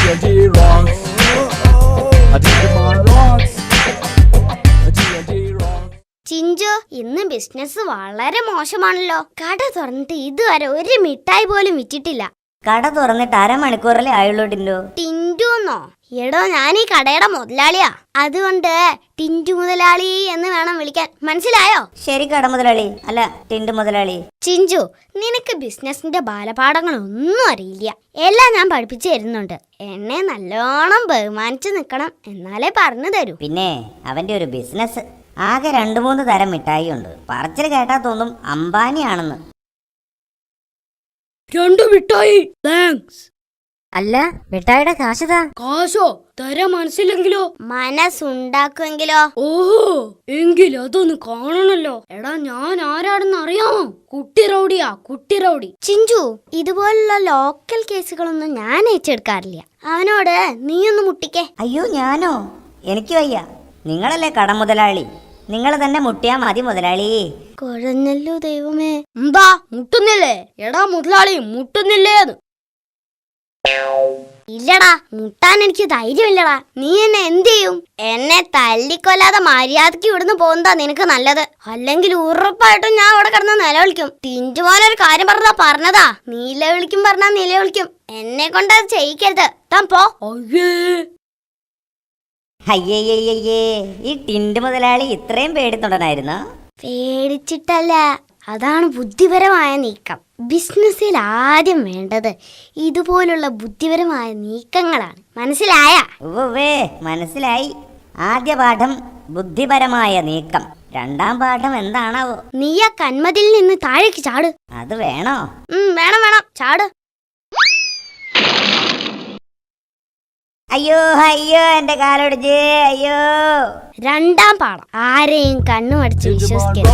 G&G rocks. Rocks. G&G rocks. Chinchu, ഇന്ന് business വളരെ മോശമാണല്ലോ. കട തുറന്നിട്ട് ഇതുവരെ ഒരു മിഠായി പോലും വിറ്റിട്ടില്ല. കട തുറന്നിട്ട് അരമണിക്കൂറല്ലേ ആയുള്ളൂ ടിൻഡു. ടിൻഡുന്നോ? എടോ, ഞാൻ ഈ കടയുടെ മുതലാളിയാ. അതുകൊണ്ട് ടിൻഡു മുതലാളി എന്ന് വേണം വിളിക്കാൻ. മനസ്സിലായോ? ശരി കട മുതലാളി, അല്ല ടിൻഡു മുതലാളി. ചിഞ്ചു, നിനക്ക് ബിസിനസിന്റെ ബാലപാഠങ്ങളൊന്നും അറിയില്ല. എല്ലാം ഞാൻ പഠിപ്പിച്ചു തരുന്നുണ്ട്. എന്നെ നല്ലോണം ബഹുമാനിച്ചു നിൽക്കണം, എന്നാലേ പറഞ്ഞു തരൂ. പിന്നെ അവന്റെ ഒരു ബിസിനസ് ആകെ 2-3 തരം മിഠായി ഉണ്ട്. പറച്ചിൽ കേട്ടാ തോന്നും അംബാനിയാണെന്ന്. 2 മിഠായി, താങ്ക്സ്. അല്ല, മിഠായിയുടെ കാശതാ. കാശോ? തരാൻ മനസ്സിലെങ്കിലോ? മനസ്സുണ്ടാക്കുമെങ്കിലോ? ഓഹോ, എങ്കിൽ അതൊന്ന് കാണണല്ലോ. എടാ, ഞാൻ ആരാണെന്ന് അറിയാമോ? കുട്ടി റൗഡിയാ, കുട്ടി റൗഡി. ചിഞ്ചു, ഇതുപോലുള്ള ലോക്കൽ കേസുകളൊന്നും ഞാൻ ഏറ്റെടുക്കാറില്ല. അവനോട് നീയൊന്ന് മുട്ടിക്കേ. അയ്യോ, ഞാനോ? എനിക്ക് വയ്യ. നിങ്ങളല്ലേ കട മുതലാളി, നിങ്ങൾ തന്നെ മുട്ടിയാ മതി മുതലാളി. കുഴഞ്ഞല്ലോ ദൈവമേ. എന്താ മുട്ടുന്നില്ലേ? എടാ മുതലാളി, മുട്ടുന്നില്ലേന്ന്. ഇല്ലടാ, മുട്ടാൻ എനിക്ക് ധൈര്യമില്ലടാ. നീ എന്നെ എന്ത് ചെയ്യും? എന്നെ തല്ലിക്കൊല്ലാതെ മര്യാദക്ക് ഇവിടുന്ന് പോകുന്നതാ നിനക്ക് നല്ലത്. അല്ലെങ്കിൽ ഉറപ്പായിട്ടും ഞാൻ അവിടെ കിടന്ന് നിലവിളിക്കും. ടിൻറ്റുമോനൊരു കാര്യം പറഞ്ഞതാ. നിലവിളിക്കും പറഞ്ഞാ നിലവിളിക്കും. എന്നെ കൊണ്ടത് ചെയ്യിക്കരുത്. താൻ പോ. അയ്യേ, ഈ ടിൻഡു മുതലാളി ഇത്രയും പേടിത്തൊണ്ടനായിരുന്നോ? പേടിച്ചിട്ടല്ല, അതാണ് ബുദ്ധിപരമായ നീക്കം. ബിസിനസ്സിൽ ആദ്യം വേണ്ടത് ഇതുപോലുള്ള ബുദ്ധിപരമായ നീക്കങ്ങളാണ്. മനസ്സിലായ? ഓവേ, മനസ്സിലായി. ആദ്യ പാഠം ബുദ്ധിപരമായ നീക്കം. 2ാം പാഠം എന്താണാവോ? നീ ആ കന്മതിൽ നിന്ന് താഴേക്ക് ചാട്. അത് വേണോ? വേണം, ചാട്. അയ്യോ അയ്യോ, എന്റെ കാലൊടിച്ച്. അയ്യോ. 2ാം പാഠം, ആരെയും കണ്ണുമടിച്ച് വിശ്വസിക്കരുത്.